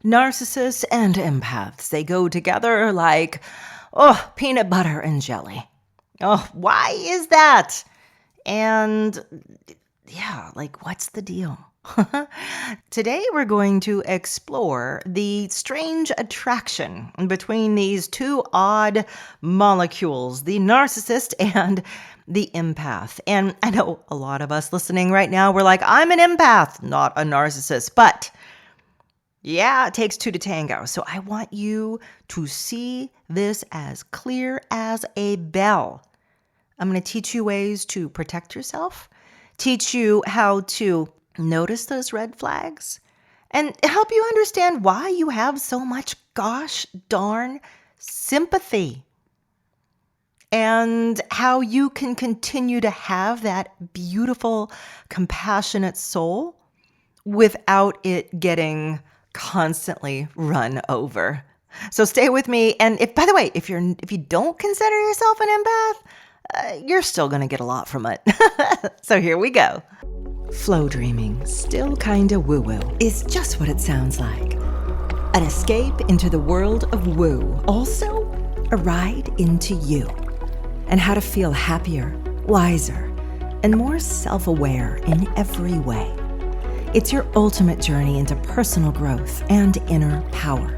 Narcissists and empaths, they go together like, peanut butter and jelly. Oh, why is that? And yeah, what's the deal? Today, we're going to explore the strange attraction between these two odd molecules, the narcissist and the empath. And I know a lot of us listening right now, we're like, I'm an empath, not a narcissist. But yeah, it takes two to tango. So I want you to see this as clear as a bell. I'm going to teach you ways to protect yourself, teach you how to notice those red flags, and help you understand why you have so much gosh darn sympathy, and how you can continue to have that beautiful, compassionate soul without it getting constantly run over. So stay with me. And by the way, if you don't consider yourself an empath, you're still going to get a lot from it. So here we go. Flowdreaming, still kinda woo-woo, is just what it sounds like. An escape into the world of woo. Also, a ride into you. And how to feel happier, wiser, and more self-aware in every way. It's your ultimate journey into personal growth and inner power.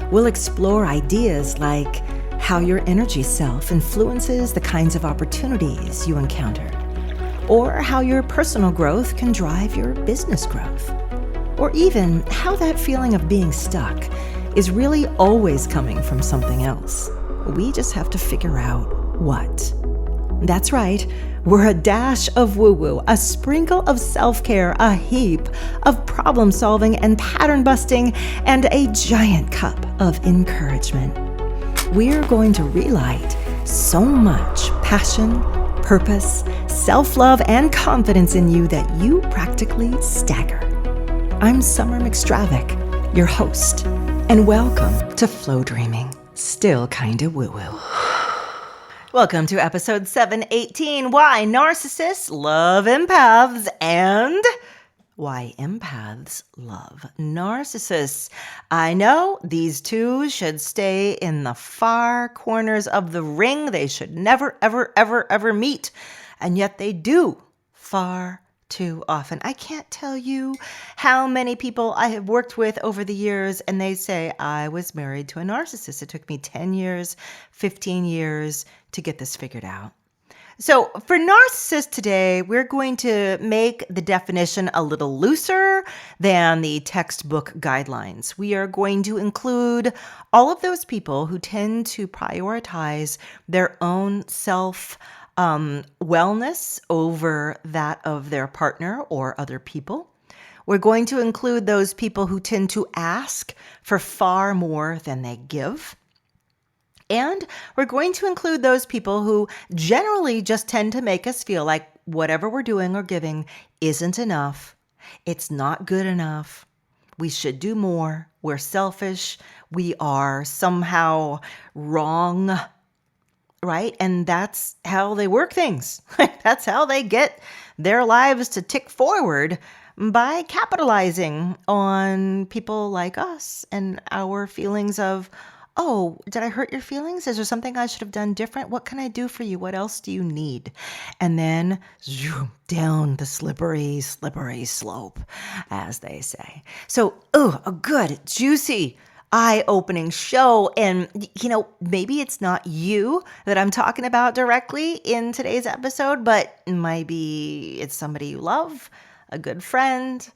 We'll explore ideas like how your energy self influences the kinds of opportunities you encounter, or how your personal growth can drive your business growth, or even how that feeling of being stuck is really always coming from something else. We just have to figure out what. That's right. We're a dash of woo-woo, a sprinkle of self-care, a heap of problem-solving and pattern-busting, and a giant cup of encouragement. We're going to relight so much passion, purpose, self-love, and confidence in you that you practically stagger. I'm Summer McStravick, your host, and welcome to Flowdreaming, still kinda woo-woo. Welcome to episode 718, Why Narcissists Love Empaths and Why Empaths Love Narcissists. I know these two should stay in the far corners of the ring. They should never, ever, ever, ever meet. And yet they do far too often. I can't tell you how many people I have worked with over the years, and they say, I was married to a narcissist. It took me 10 years, 15 years to get this figured out. So for narcissists today, we're going to make the definition a little looser than the textbook guidelines. We are going to include all of those people who tend to prioritize their own self wellness over that of their partner or other people. We're going to include those people who tend to ask for far more than they give. And we're going to include those people who generally just tend to make us feel like whatever we're doing or giving isn't enough. It's not good enough. We should do more. We're selfish. We are somehow wrong. Right? And that's how they work things. That's how they get their lives to tick forward, by capitalizing on people like us and our feelings of, oh, did I hurt your feelings? Is there something I should have done different? What can I do for you? What else do you need? And then zoom down the slippery, slippery slope, as they say. So, a good, juicy, eye-opening show. And, maybe it's not you that I'm talking about directly in today's episode, but maybe it's somebody you love, a good friend,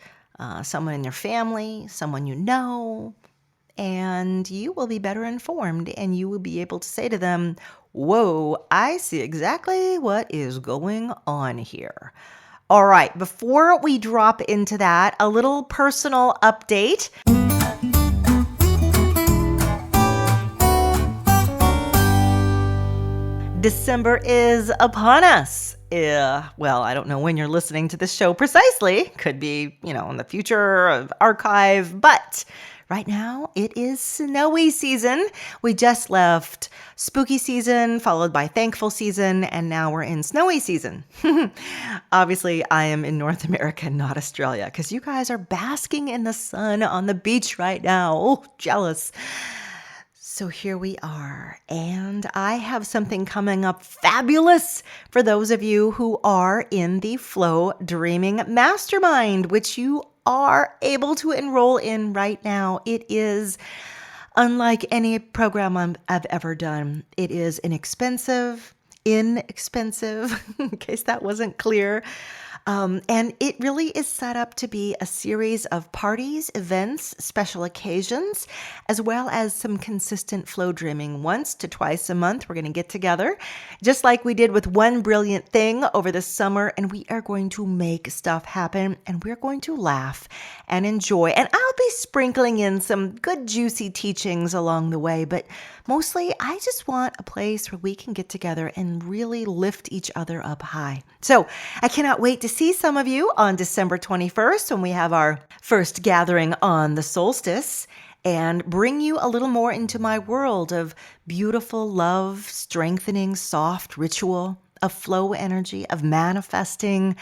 someone in your family, someone you know, and you will be better informed and you will be able to say to them, whoa, I see exactly what is going on here. All right, before we drop into that, a little personal update. December is upon us. Well, I don't know when you're listening to this show precisely. Could be, in the future of archive, but Right now, it is snowy season. We just left spooky season, followed by thankful season, and now we're in snowy season. Obviously, I am in North America, not Australia, because you guys are basking in the sun on the beach right now. Oh, jealous. So here we are, and I have something coming up fabulous for those of you who are in the Flowdreaming Mastermind, which you are able to enroll in right now. It is unlike any program I've ever done. It is inexpensive, in case that wasn't clear. And it really is set up to be a series of parties, events, special occasions, as well as some consistent flow dreaming. Once to twice a month, we're going to get together, just like we did with One Brilliant Thing over the summer, and we are going to make stuff happen, and we're going to laugh and enjoy. And I'll be sprinkling in some good, juicy teachings along the way, but mostly I just want a place where we can get together and really lift each other up high. So I cannot wait to see some of you on December 21st when we have our first gathering on the solstice and bring you a little more into my world of beautiful love, strengthening, soft ritual, of flow energy, of manifesting,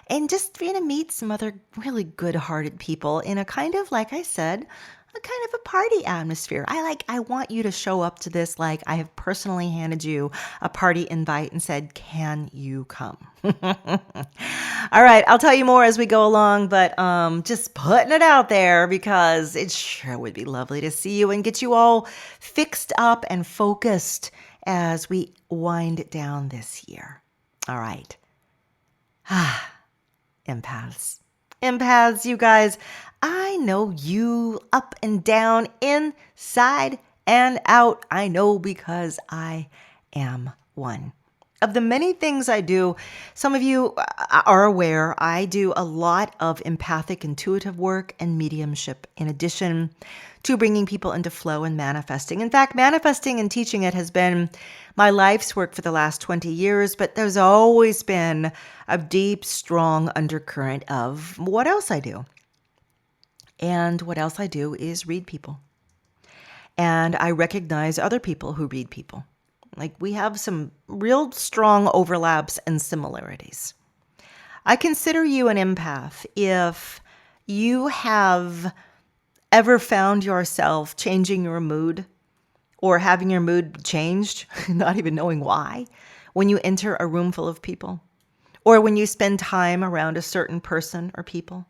and just meet some other really good-hearted people in a kind of, like I said, a kind of a party atmosphere. I want you to show up to this like I have personally handed you a party invite and said, can you come? All right, I'll tell you more as we go along, but just putting it out there because it sure would be lovely to see you and get you all fixed up and focused as we wind down this year. All right. Empaths. Empaths, you guys, I know you up and down, inside and out. I know because I am one. Of the many things I do, some of you are aware, I do a lot of empathic intuitive work and mediumship in addition to bringing people into flow and manifesting. In fact, manifesting and teaching it has been my life's work for the last 20 years, but there's always been a deep, strong undercurrent of what else I do. And what else I do is read people. And I recognize other people who read people. Like we have some real strong overlaps and similarities. I consider you an empath if you have ever found yourself changing your mood or having your mood changed, not even knowing why, when you enter a room full of people or when you spend time around a certain person or people.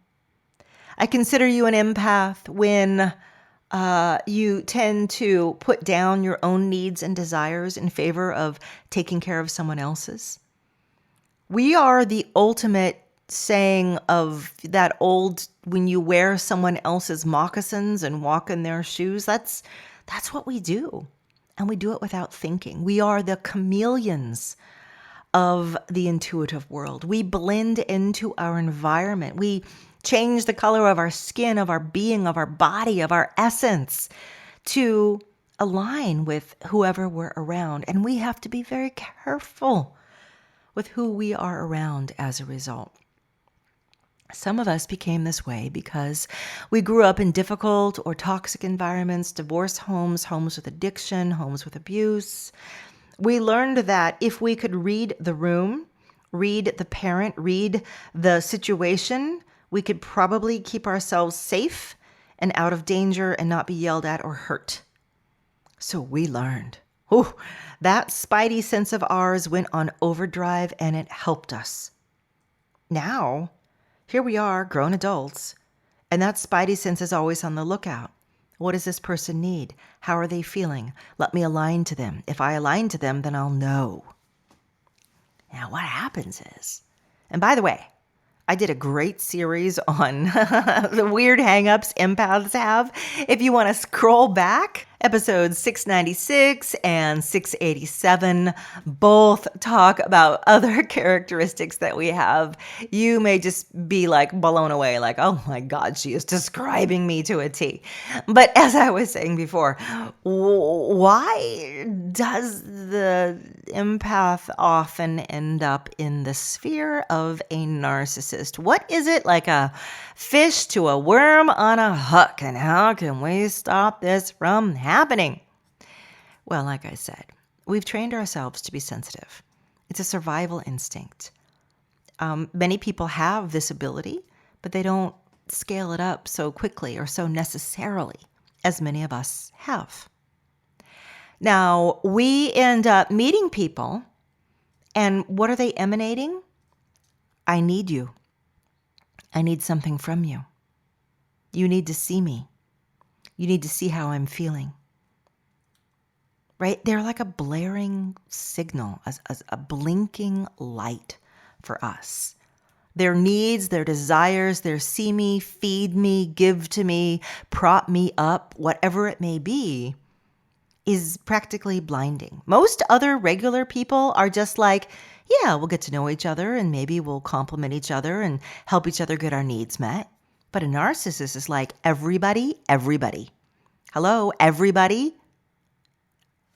I consider you an empath when you tend to put down your own needs and desires in favor of taking care of someone else's. We are the ultimate saying of that old, when you wear someone else's moccasins and walk in their shoes, that's what we do. And we do it without thinking. We are the chameleons of the intuitive world. We blend into our environment. We change the color of our skin, of our being, of our body, of our essence to align with whoever we're around. And we have to be very careful with who we are around as a result. Some of us became this way because we grew up in difficult or toxic environments, divorce homes, homes with addiction, homes with abuse. We learned that if we could read the room, read the parent, read the situation, we could probably keep ourselves safe and out of danger and not be yelled at or hurt. So we learned. Ooh, that spidey sense of ours went on overdrive and it helped us. Now, here we are, grown adults, and that spidey sense is always on the lookout. What does this person need? How are they feeling? Let me align to them. If I align to them, then I'll know. Now, what happens is, and by the way, I did a great series on the weird hangups empaths have. If you want to scroll back Episodes 696 and 687 both talk about other characteristics that we have. You may just be like blown away, like, oh my God, she is describing me to a T. But as I was saying before, why does the empath often end up in the sphere of a narcissist? What is it, like a fish to a worm on a hook? And how can we stop this from happening? Well, like I said, we've trained ourselves to be sensitive. It's a survival instinct. Many people have this ability, but they don't scale it up so quickly or so necessarily as many of us have. Now, we end up meeting people, and what are they emanating? I need you. I need something from you. You need to see me. You need to see how I'm feeling. Right? They're like a blaring signal, a blinking light for us. Their needs, their desires, their see me, feed me, give to me, prop me up, whatever it may be, is practically blinding. Most other regular people are just like, yeah, we'll get to know each other and maybe we'll compliment each other and help each other get our needs met. But a narcissist is like, everybody. Hello, everybody.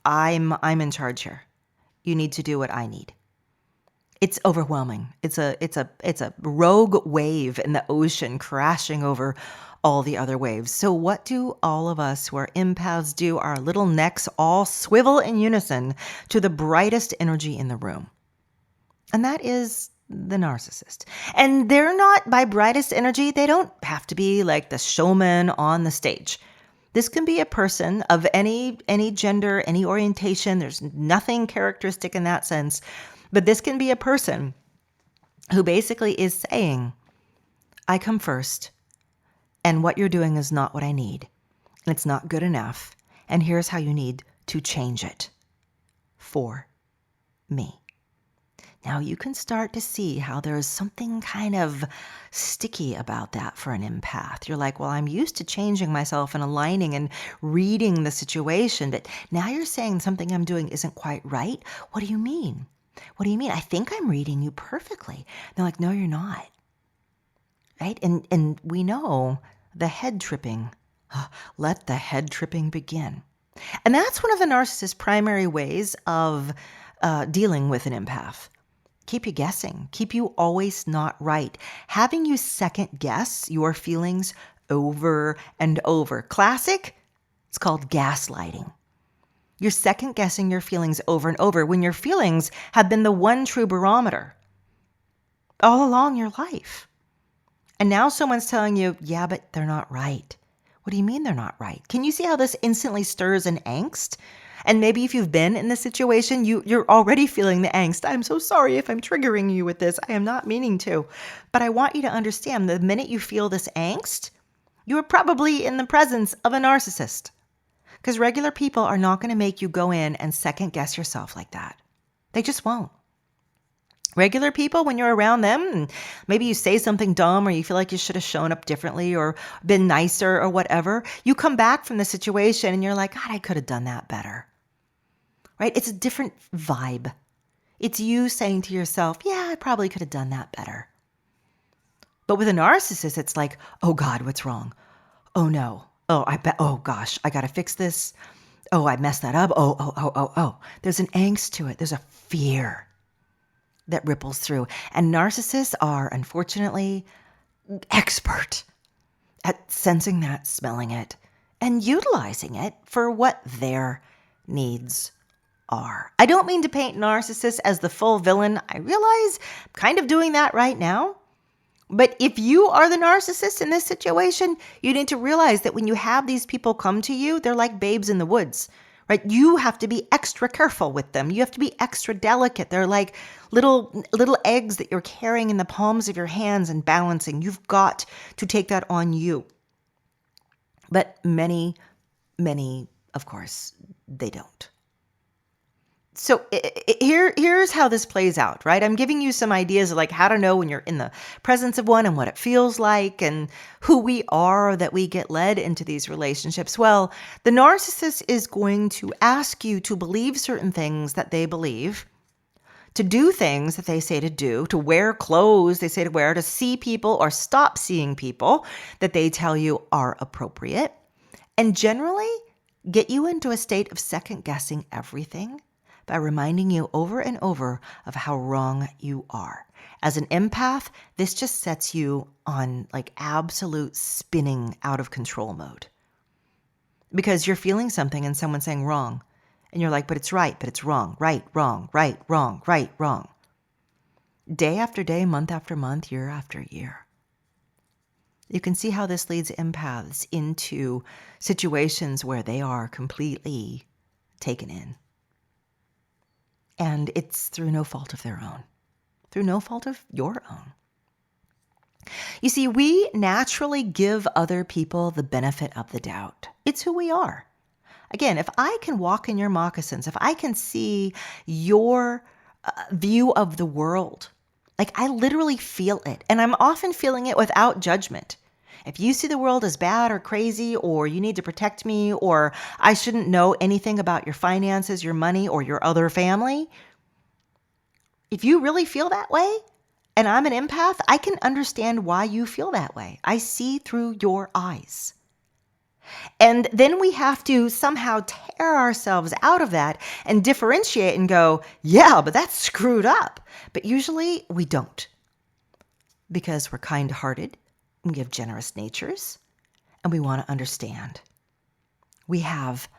I'm in charge here. You need to do what I need. It's overwhelming. It's a rogue wave in the ocean crashing over all the other waves. So what do all of us who are empaths do? Our little necks all swivel in unison to the brightest energy in the room. And that is the narcissist. And they're not, by brightest energy, they don't have to be like the showman on the stage. This can be a person of any gender, any orientation. There's nothing characteristic in that sense. But this can be a person who basically is saying, I come first, and what you're doing is not what I need, and it's not good enough, and here's how you need to change it for me. Now you can start to see how there's something kind of sticky about that for an empath. You're like, well, I'm used to changing myself and aligning and reading the situation, but now you're saying something I'm doing isn't quite right. What do you mean? What do you mean? I think I'm reading you perfectly. They're like, no, you're not. Right? And we know the head tripping. Let the head tripping begin. And that's one of the narcissist's primary ways of dealing with an empath. Keep you guessing. Keep you always not right. Having you second guess your feelings over and over. Classic, it's called gaslighting. You're second guessing your feelings over and over when your feelings have been the one true barometer all along your life. And now someone's telling you, yeah, but they're not right. What do you mean they're not right? Can you see how this instantly stirs an angst? And maybe if you've been in this situation, you're already feeling the angst. I'm so sorry if I'm triggering you with this. I am not meaning to. But I want you to understand the minute you feel this angst, you are probably in the presence of a narcissist. Because regular people are not going to make you go in and second guess yourself like that. They just won't. Regular people, when you're around them, and maybe you say something dumb or you feel like you should have shown up differently or been nicer or whatever, you come back from the situation and you're like, God, I could have done that better. Right? It's a different vibe. It's you saying to yourself, yeah, I probably could have done that better. But with a narcissist, it's like, oh God, what's wrong? Oh no. Oh, I bet. Oh gosh, I got to fix this. Oh, I messed that up. Oh. There's an angst to it. There's a fear that ripples through. And narcissists are, unfortunately, expert at sensing that, smelling it, and utilizing it for what their needs are. I don't mean to paint narcissists as the full villain. I realize I'm kind of doing that right now. But if you are the narcissist in this situation, you need to realize that when you have these people come to you, they're like babes in the woods, right? You have to be extra careful with them. You have to be extra delicate. They're like little eggs that you're carrying in the palms of your hands and balancing. You've got to take that on you. But many, of course, they don't. So here's how this plays out, right? I'm giving you some ideas of like how to know when you're in the presence of one and what it feels like and who we are that we get led into these relationships. Well, the narcissist is going to ask you to believe certain things that they believe, to do things that they say to do, to wear clothes they say to wear, to see people or stop seeing people that they tell you are appropriate, and generally get you into a state of second guessing everything by reminding you over and over of how wrong you are. As an empath, this just sets you on like absolute spinning out of control mode because you're feeling something and someone's saying wrong. And you're like, but it's right, but it's wrong, right, wrong, right, wrong, right, wrong. Day after day, month after month, year after year. You can see how this leads empaths into situations where they are completely taken in. And it's through no fault of their own, through no fault of your own. You see, we naturally give other people the benefit of the doubt. It's who we are. Again, if I can walk in your moccasins, if I can see your view of the world, like I literally feel it, and I'm often feeling it without judgment. If you see the world as bad or crazy, or you need to protect me, or I shouldn't know anything about your finances, your money, or your other family, if you really feel that way, and I'm an empath, I can understand why you feel that way. I see through your eyes. And then we have to somehow tear ourselves out of that and differentiate and go, yeah, but that's screwed up. But usually we don't, because we're kind-hearted, we have generous natures, and we want to understand. We have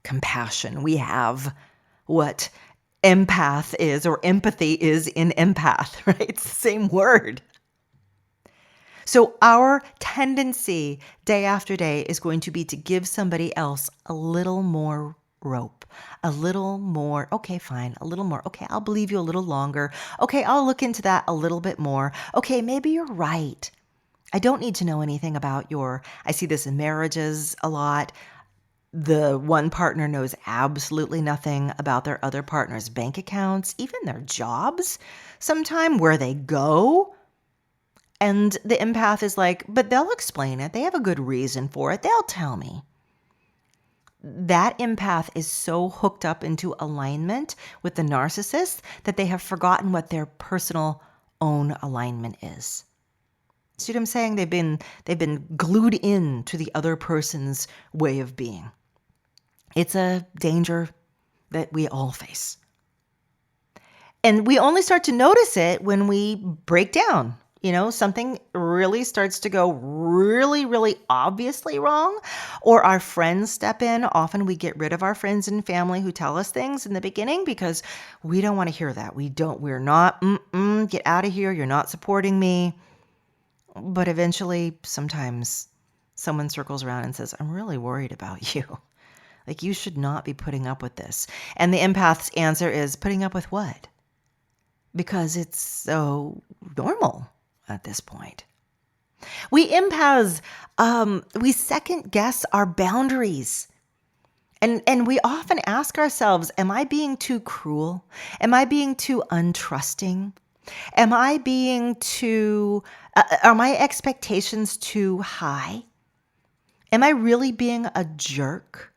compassion. We have what empath is, or empathy is in empath, right? It's the same word. So our tendency day after day is going to be to give somebody else a little more rope, a little more, okay, fine, a little more. Okay, I'll believe you a little longer. Okay, I'll look into that a little bit more. Okay, maybe you're right. I don't need to know anything about I see this in marriages a lot. The one partner knows absolutely nothing about their other partner's bank accounts, even their jobs, sometime where they go. And the empath is like, but they'll explain it. They have a good reason for it. They'll tell me. That empath is so hooked up into alignment with the narcissist that they have forgotten what their personal own alignment is. See what I'm saying? They've been glued in to the other person's way of being. It's a danger that we all face. And we only start to notice it when we break down. Something really starts to go really, really obviously wrong, or our friends step in. Often we get rid of our friends and family who tell us things in the beginning because we don't want to hear that. We're not, get out of here. You're not supporting me. But eventually, sometimes someone circles around and says, I'm really worried about you. Like, you should not be putting up with this. And the empath's answer is, putting up with what? Because it's so normal at this point. We empaths, we second guess our boundaries. And we often ask ourselves, am I being too cruel? Am I being too untrusting? Am I being are my expectations too high? Am I really being a jerk?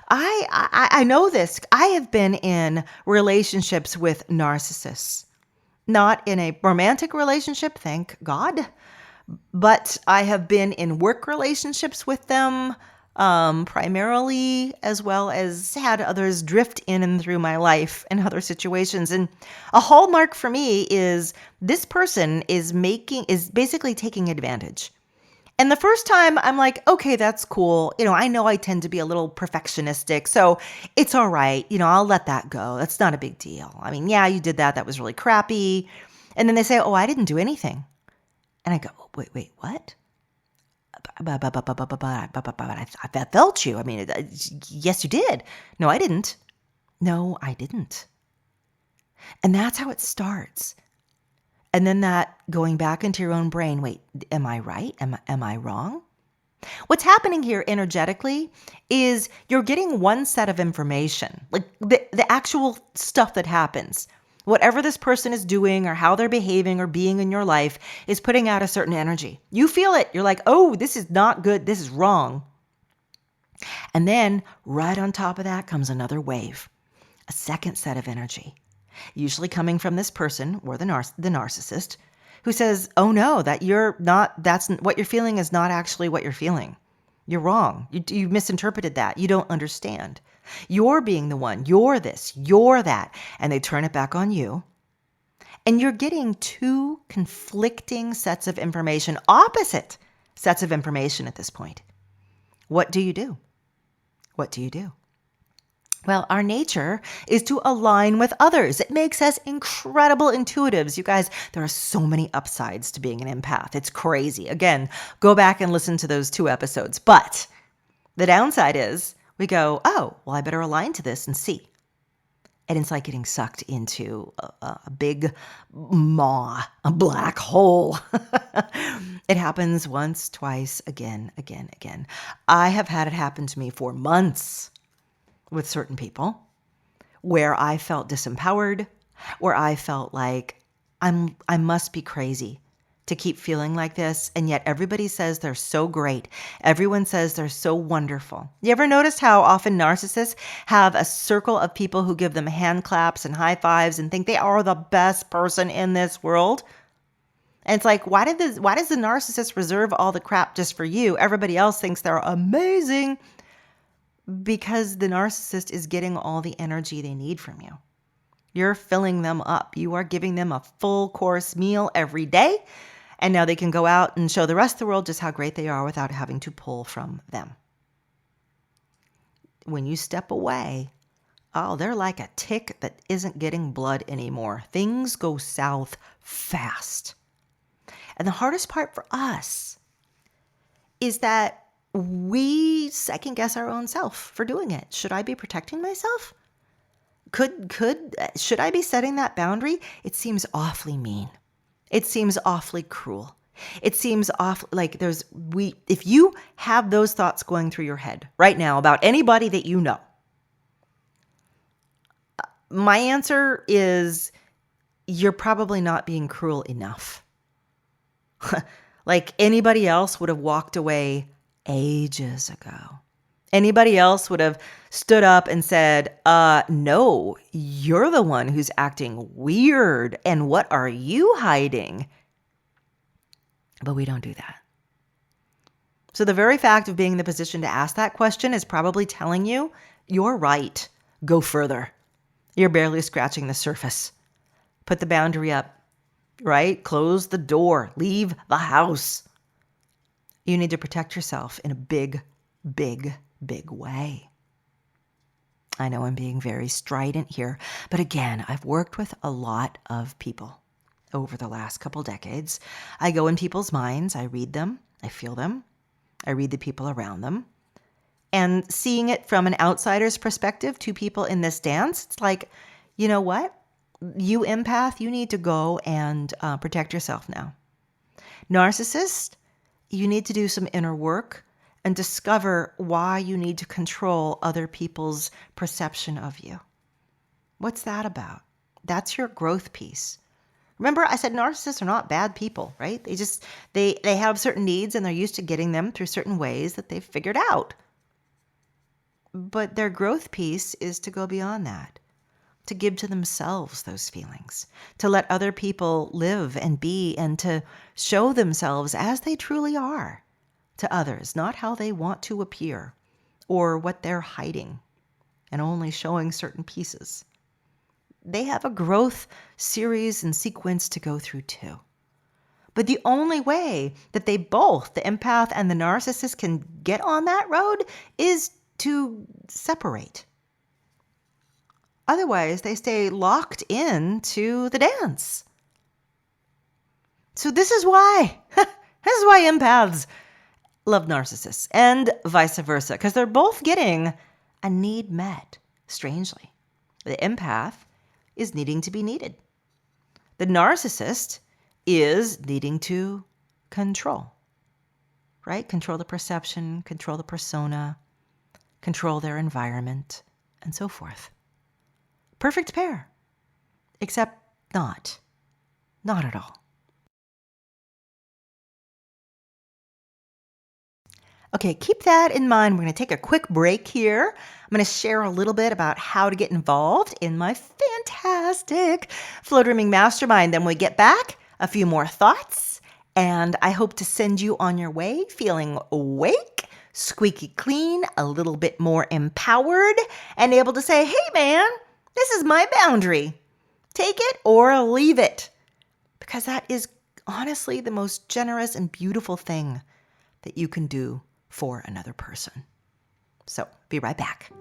I know this. I have been in relationships with narcissists. Not in a romantic relationship, thank God, but I have been in work relationships with them primarily, as well as had others drift in and through my life in other situations. And a hallmark for me is this person is basically taking advantage. And the first time I'm like, okay, that's cool. I know I tend to be a little perfectionistic, so it's all right. I'll let that go. That's not a big deal. I mean, yeah, you did that. That was really crappy. And then they say, oh, I didn't do anything. And I go, wait, what? But I felt you. I mean, yes, you did. No, I didn't. No, I didn't. And that's how it starts. And then that going back into your own brain, wait, am I right? Am I wrong? What's happening here energetically is you're getting one set of information, like the actual stuff that happens. Whatever this person is doing or how they're behaving or being in your life is putting out a certain energy. You feel it. You're like, oh, this is not good. This is wrong. And then right on top of that comes another wave, a second set of energy, usually coming from this person or the narcissist who says, oh no, that's what you're feeling is not actually what you're feeling. You're wrong. You misinterpreted that. You don't understand. You're being the one. You're this. You're that. And they turn it back on you. And you're getting two conflicting sets of information, opposite sets of information at this point. What do you do? What do you do? Well, our nature is to align with others. It makes us incredible intuitives. You guys, there are so many upsides to being an empath. It's crazy. Again, go back and listen to those 2 episodes. But the downside is we go, oh, well, I better align to this and see. And it's like getting sucked into a big maw, a black hole. It happens once, twice, again. I have had it happen to me for months with certain people where I felt disempowered, where I felt like I must be crazy to keep feeling like this. And yet everybody says they're so great. Everyone says they're so wonderful. You ever noticed how often narcissists have a circle of people who give them hand claps and high fives and think they are the best person in this world? And it's like, why does the narcissist reserve all the crap just for you? Everybody else thinks they're amazing. Because the narcissist is getting all the energy they need from you. You're filling them up. You are giving them a full course meal every day. And now they can go out and show the rest of the world just how great they are without having to pull from them. When you step away, oh, they're like a tick that isn't getting blood anymore. Things go south fast. And the hardest part for us is that we second guess our own self for doing it. Should I be protecting myself? Should I be setting that boundary? It seems awfully mean. It seems awfully cruel. It seems if you have those thoughts going through your head right now about anybody that you know, my answer is you're probably not being cruel enough. Like anybody else would have walked away ages ago. Anybody else would have stood up and said, no, you're the one who's acting weird. And what are you hiding? But we don't do that. So the very fact of being in the position to ask that question is probably telling you, you're right. Go further. You're barely scratching the surface. Put the boundary up, right? Close the door. Leave the house. You need to protect yourself in a big way. I know I'm being very strident here, but again, I've worked with a lot of people over the last couple decades. I go in people's minds, I read them, I feel them, I read the people around them. And seeing it from an outsider's perspective, 2 people in this dance, it's like, you know what? You empath, you need to go and protect yourself now. Narcissist, you need to do some inner work and discover why you need to control other people's perception of you. What's that about? That's your growth piece. Remember, I said narcissists are not bad people, right? They have certain needs and they're used to getting them through certain ways that they've figured out. But their growth piece is to go beyond that, to give to themselves those feelings, to let other people live and be, and to show themselves as they truly are to others, not how they want to appear or what they're hiding and only showing certain pieces. They have a growth series and sequence to go through too. But the only way that they both, the empath and the narcissist, can get on that road is to separate. Otherwise, they stay locked into the dance. So this is why empaths love narcissists and vice versa, because they're both getting a need met, strangely. The empath is needing to be needed. The narcissist is needing to control. right? Control the perception, control the persona, control their environment, and so forth. Perfect pair, except not at all. Okay, keep that in mind. We're going to take a quick break here. I'm going to share a little bit about how to get involved in my fantastic Flowdreaming Mastermind. Then when we get back, a few more thoughts, and I hope to send you on your way feeling awake, squeaky clean, a little bit more empowered, and able to say, hey man, this is my boundary. Take it or leave it. Because that is honestly the most generous and beautiful thing that you can do for another person. So, be right back.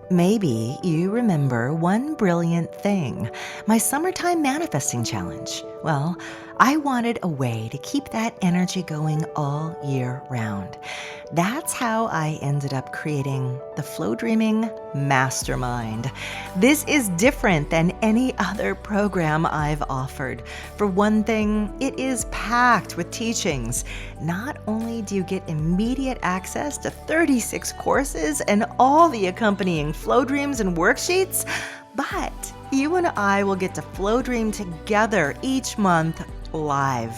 Maybe you remember one brilliant thing, my summertime manifesting challenge. Well, I wanted a way to keep that energy going all year round. That's how I ended up creating the Flowdreaming Mastermind. This is different than any other program I've offered. For one thing, it is packed with teachings. Not only do you get immediate access to 36 courses and all the accompanying flow dreams and worksheets, but you and I will get to flow dream together each month live.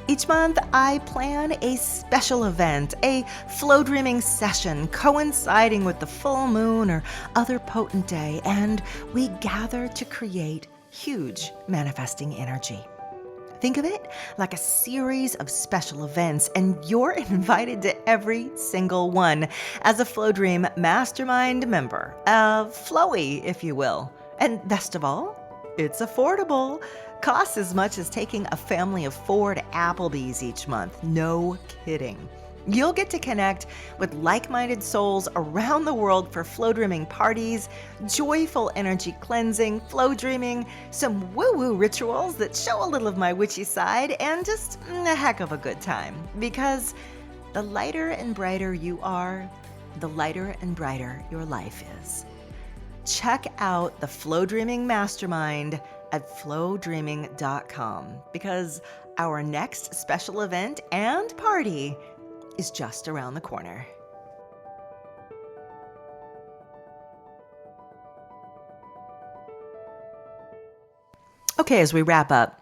Each month, I plan a special event, a flow dreaming session coinciding with the full moon or other potent day, and we gather to create huge manifesting energy. Think of it like a series of special events, and you're invited to every single one as a Flow Dream Mastermind member, a flowy, if you will. And best of all, it's affordable. Costs as much as taking a family of 4 to Applebee's each month. No kidding. You'll get to connect with like-minded souls around the world for flow dreaming parties, joyful energy cleansing, flow dreaming, some woo-woo rituals that show a little of my witchy side, and just a heck of a good time. Because the lighter and brighter you are, the lighter and brighter your life is. Check out the Flow Dreaming Mastermind at flowdreaming.com, because our next special event and party is just around the corner. Okay, as we wrap up,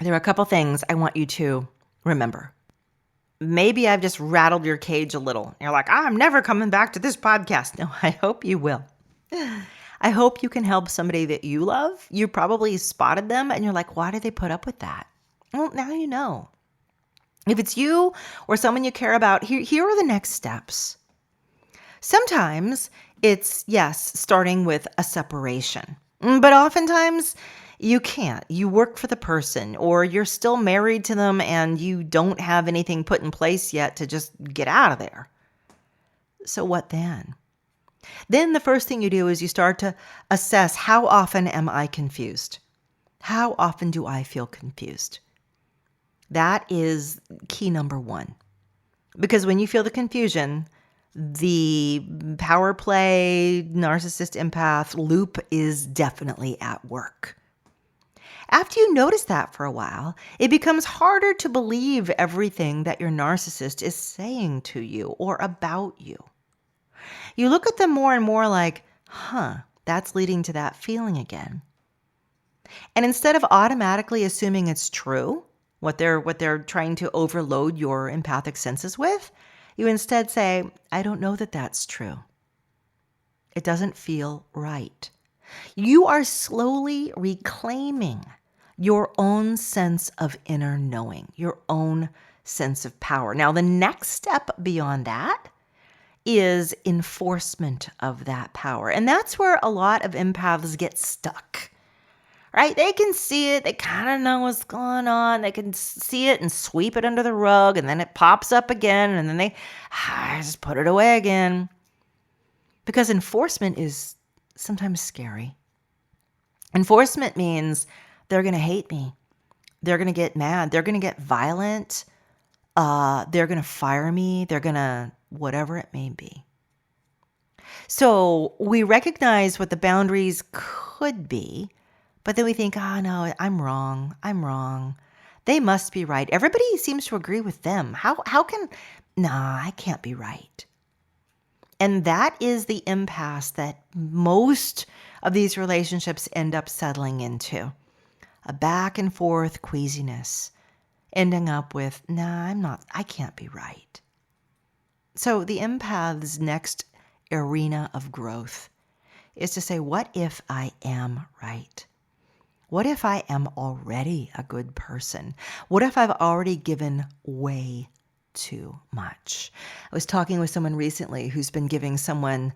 there are a couple things I want you to remember. Maybe I've just rattled your cage a little. You're like, I'm never coming back to this podcast. No, I hope you will. I hope you can help somebody that you love. You probably spotted them and you're like, why do they put up with that? Well, now you know. If it's you or someone you care about, here are the next steps. Sometimes it's, yes, starting with a separation. But oftentimes you can't. You work for the person, or you're still married to them and you don't have anything put in place yet to just get out of there. So what then? Then the first thing you do is you start to assess, how often am I confused? How often do I feel confused? That is key number one. Because when you feel the confusion, the power play, narcissist, empath loop is definitely at work. After you notice that for a while, it becomes harder to believe everything that your narcissist is saying to you or about you. You look at them more and more like, that's leading to that feeling again. And instead of automatically assuming it's true, what they're trying to overload your empathic senses with, you instead say, I don't know that that's true. It doesn't feel right. You are slowly reclaiming your own sense of inner knowing, your own sense of power. Now, the next step beyond that is enforcement of that power. And that's where a lot of empaths get stuck, right? They can see it. They kind of know what's going on. They can see it and sweep it under the rug, and then it pops up again, and then they just put it away again. Because enforcement is sometimes scary. Enforcement means they're going to hate me. They're going to get mad. They're going to get violent. They're going to fire me. They're going to whatever it may be. So we recognize what the boundaries could be, but then we think, no, I'm wrong. They must be right. Everybody seems to agree with them. Nah, I can't be right. And that is the impasse that most of these relationships end up settling into. A back and forth queasiness, ending up with, nah, I can't be right. So the empath's next arena of growth is to say, what if I am right? What if I am already a good person? What if I've already given way too much? I was talking with someone recently who's been giving someone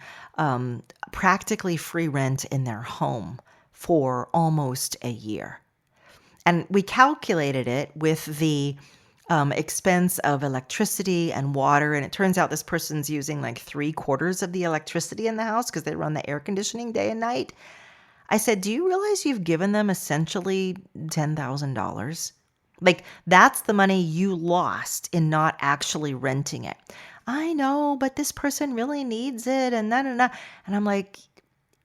practically free rent in their home for almost a year. And we calculated it with the expense of electricity and water. And it turns out this person's using like 3/4 of the electricity in the house because they run the air conditioning day and night. I said, do you realize you've given them essentially $10,000? Like, that's the money you lost in not actually renting it. I know, but this person really needs it and that and that. And I'm like,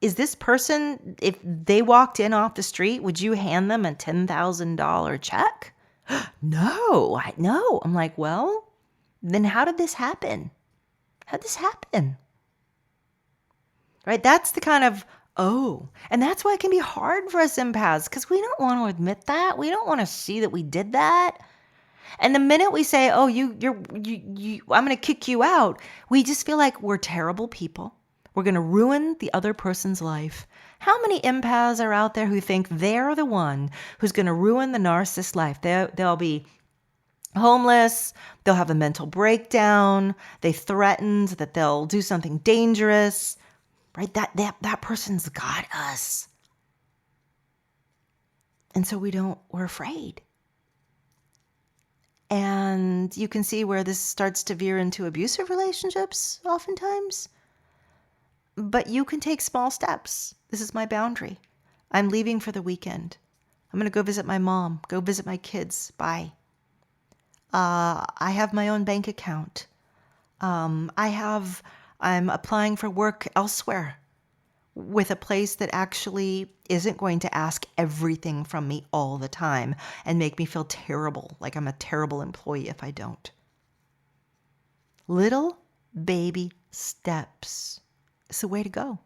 is this person, if they walked in off the street, would you hand them a $10,000 check? No. I'm like, well, then how did this happen? How'd this happen? Right? That's the kind of, and that's why it can be hard for us empaths, because we don't want to admit that. We don't want to see that we did that. And the minute we say, oh, I'm going to kick you out, we just feel like we're terrible people. We're going to ruin the other person's life. How many empaths are out there who think they're the one who's going to ruin the narcissist's life? They'll be homeless. They'll have a mental breakdown. They threatened that they'll do something dangerous. Right? That person's got us. And so we're afraid. And you can see where this starts to veer into abusive relationships oftentimes. But you can take small steps. This is my boundary. I'm leaving for the weekend. I'm going to go visit my mom, go visit my kids. Bye. I have my own bank account. I'm applying for work elsewhere with a place that actually isn't going to ask everything from me all the time and make me feel terrible, like I'm a terrible employee if I don't. Little baby steps is the way to go.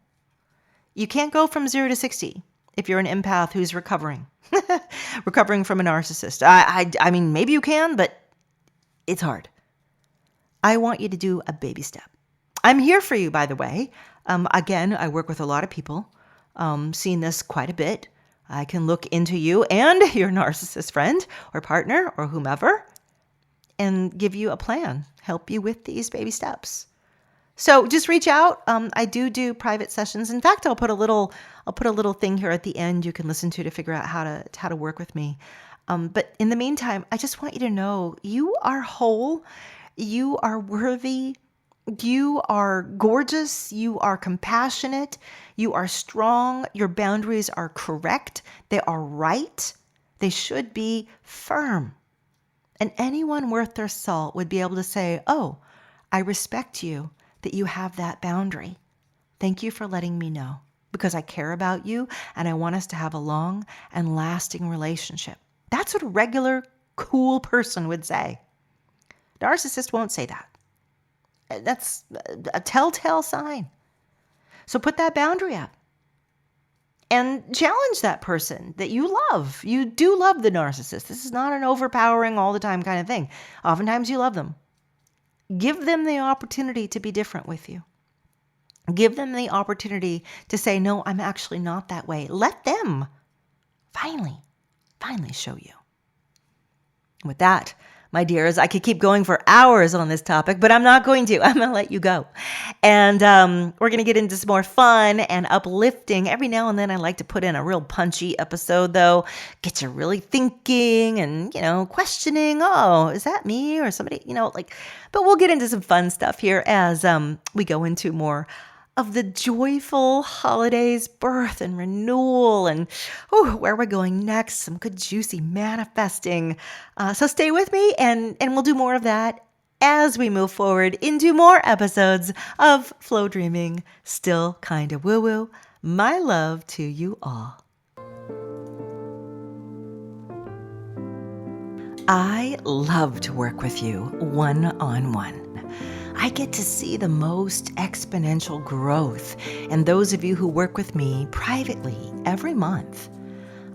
You can't go from 0 to 60 if you're an empath who's recovering from a narcissist. I mean, maybe you can, but it's hard. I want you to do a baby step. I'm here for you, by the way. Again, I work with a lot of people, seen this quite a bit. I can look into you and your narcissist friend or partner or whomever and give you a plan, help you with these baby steps. So just reach out. I do private sessions. In fact, I'll put a little thing here at the end you can listen to figure out how to work with me. But in the meantime, I just want you to know you are whole, you are worthy. You are gorgeous. You are compassionate. You are strong. Your boundaries are correct. They are right. They should be firm. And anyone worth their salt would be able to say, oh, I respect you that you have that boundary. Thank you for letting me know because I care about you and I want us to have a long and lasting relationship. That's what a regular, cool person would say. Narcissist won't say that. That's a telltale sign. So put that boundary up and challenge that person that you love. You do love the narcissist. This is not an overpowering all the time kind of thing. Oftentimes you love them. Give them the opportunity to be different with you. Give them the opportunity to say, no, I'm actually not that way. Let them finally show you. With that, my dears, I could keep going for hours on this topic, but I'm not going to. I'm going to let you go. And we're going to get into some more fun and uplifting. Every now and then I like to put in a real punchy episode, though. Get you really thinking and, questioning, oh, is that me or somebody, but we'll get into some fun stuff here as we go into more of the joyful holidays, birth and renewal, and where we're going next, some good juicy manifesting. So stay with me and we'll do more of that as we move forward into more episodes of Flowdreaming, Still Kinda Woo Woo. My love to you all. I love to work with you one-on-one. I get to see the most exponential growth in those of you who work with me privately every month.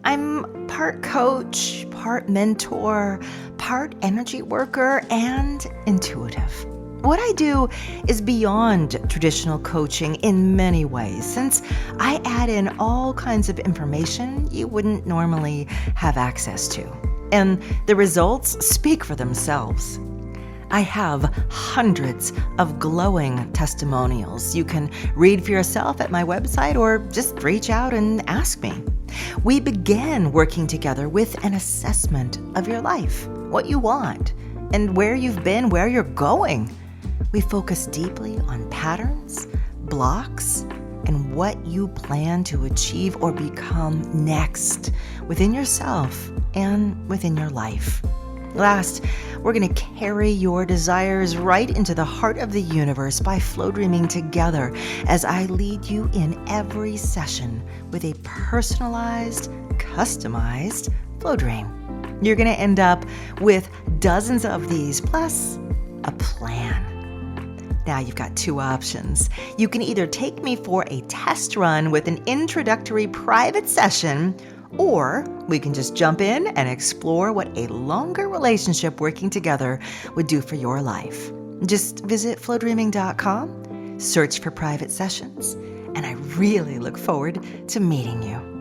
I'm part coach, part mentor, part energy worker, and intuitive. What I do is beyond traditional coaching in many ways, since I add in all kinds of information you wouldn't normally have access to. And the results speak for themselves. I have hundreds of glowing testimonials you can read for yourself at my website or just reach out and ask me. We begin working together with an assessment of your life, what you want, and where you've been, where you're going. We focus deeply on patterns, blocks, and what you plan to achieve or become next within yourself and within your life. Last, we're going to carry your desires right into the heart of the universe by Flowdreaming together as I lead you in every session with a personalized, customized flow dream. You're going to end up with dozens of these, plus a plan. Now you've got two options. You can either take me for a test run with an introductory private session, or we can just jump in and explore what a longer relationship working together would do for your life. Just visit flowdreaming.com, search for private sessions, and I really look forward to meeting you.